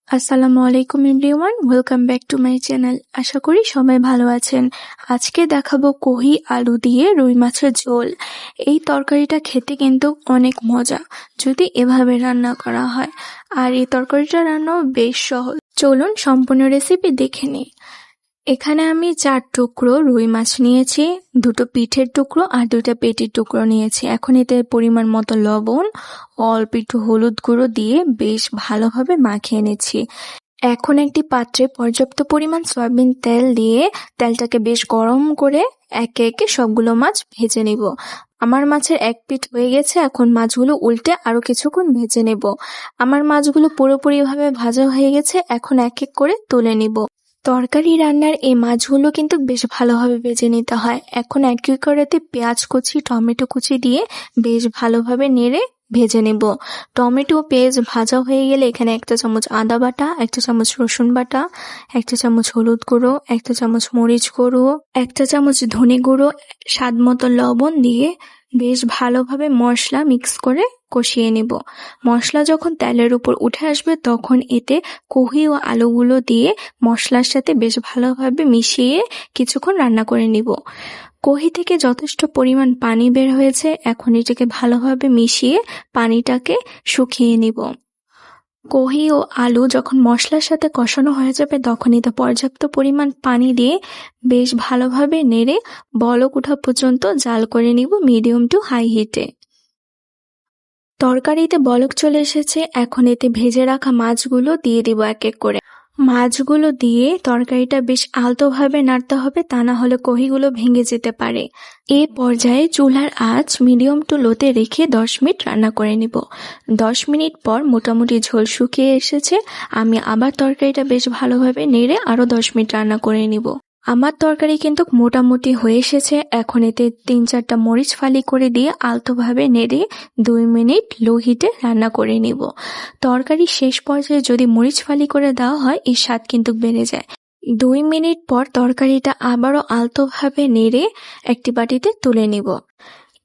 আসসালামু আলাইকুম everyone, welcome back to my channel. আশা করি সবাই ভালো আছেন। আজকে দেখাবো কহি আলু দিয়ে রুই মাছের ঝোল। এই তরকারিটা খেতে কিন্তু অনেক মজা যদি এভাবে রান্না করা হয়, আর এই তরকারিটা রান্নাও বেশ সহজ। চলুন সম্পূর্ণ রেসিপি দেখে নিই। এখানে আমি 4 টুকরো রুই মাছ নিয়েছি, 2টো পিঠের টুকরো আর 2টা পেটির টুকরো নিয়েছি। এখন এতে পরিমাণ মতো লবণ, অল্প একটু হলুদ গুঁড়ো দিয়ে বেশ ভালোভাবে মাখিয়ে নিচ্ছি। এখন একটি পাত্রে পর্যাপ্ত পরিমাণ সয়াবিন তেল দিয়ে তেলটাকে বেশ গরম করে একে একে সবগুলো মাছ ভেজে নিব। আমার মাছের এক পিঠ হয়ে গেছে, এখন মাছগুলো উল্টে আরো কিছুক্ষণ ভেজে নেব। আমার মাছগুলো পুরোপুরিভাবে ভাজা হয়ে গেছে, এখন এক এক করে তুলে নিব। তরকারি রান্নার এই মাছগুলো কিন্তু বেশ ভালোভাবে ভেজে নিতে হয়। এখন এক এক করে পেঁয়াজ কুচি, টমেটো কুচি দিয়ে বেশ ভালোভাবে নেড়ে ভেজে নেব। টমেটো পেঁয়াজ ভাজা হয়ে গেলে এখানে 1 চামচ আদা বাটা, 1 চামচ রসুন বাটা, 1 চামচ হলুদ গুঁড়ো, 1 চামচ মরিচ গুঁড়ো, 1 চামচ ধনে গুঁড়ো, স্বাদ মতো লবণ দিয়ে বেশ ভালোভাবে মশলা মিক্স করে কষিয়ে নেব। মশলা যখন তেলের উপর উঠে আসবে তখন এতে কহি ও আলুগুলো দিয়ে মশলার সাথে বেশ ভালোভাবে মিশিয়ে কিছুক্ষণ রান্না করে নিব। কহি থেকে যথেষ্ট পরিমাণ পানি বের হয়েছে, এখন এটাকে ভালোভাবে মিশিয়ে পানিটাকে শুকিয়ে নিব। কহি ও আলু যখন মশলার সাথে কষানো হয়ে যাবে তখন এতে পর্যাপ্ত পরিমাণ পানি দিয়ে বেশ ভালোভাবে নেড়ে বলক ওঠা পর্যন্ত জাল করে নিব মিডিয়াম টু হাই হিটে। তরকারিতে বলক চলে এসেছে, এখন এতে ভেজে রাখা মাছগুলো দিয়ে দিব এক এক করে। মাছগুলো দিয়ে তরকারিটা বেশ আলতোভাবে নাড়তে হবে, তা না হলে কহিগুলো ভেঙে যেতে পারে। এ পর্যায়ে চুলার আঁচ মিডিয়াম টু লোতে রেখে 10 মিনিট রান্না করে নিব। 10 মিনিট পর মোটামুটি ঝোল শুকিয়ে এসেছে, আমি আবার তরকারিটা বেশ ভালোভাবে নেড়ে আরো 10 মিনিট রান্না করে নিব। আমার তরকারি কিন্তু মোটামুটি হয়ে এসেছে, এখন এতে 3-4টা মরিচ ফালি করে দিয়ে আলতোভাবে নেড়ে 2 মিনিট লো হিটে রান্না করে নিব। তরকারি শেষ পর্যায়ে যদি মরিচ ফালি করে দেওয়া হয় এর স্বাদ কিন্তু বেড়ে যায়। 2 মিনিট পর তরকারিটা আবারও আলতোভাবে নেড়ে একটি বাটিতে তুলে নিব।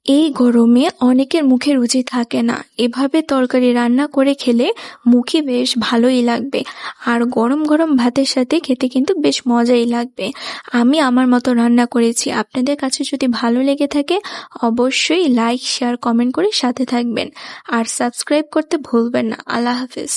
এই গরমে অনেকের মুখে রুচি থাকে না, এভাবে তরকারি রান্না করে খেলে মুখে বেশ ভালোই লাগবে, আর গরম গরম ভাতের সাথে খেতে কিন্তু বেশ মজাই লাগবে। আমি আমার মতো রান্না করেছি, আপনাদের কাছে যদি ভালো লেগে থাকে অবশ্যই লাইক, শেয়ার, কমেন্ট করে সাথে থাকবেন, আর সাবস্ক্রাইব করতে ভুলবেন না। আল্লাহ হাফেজ।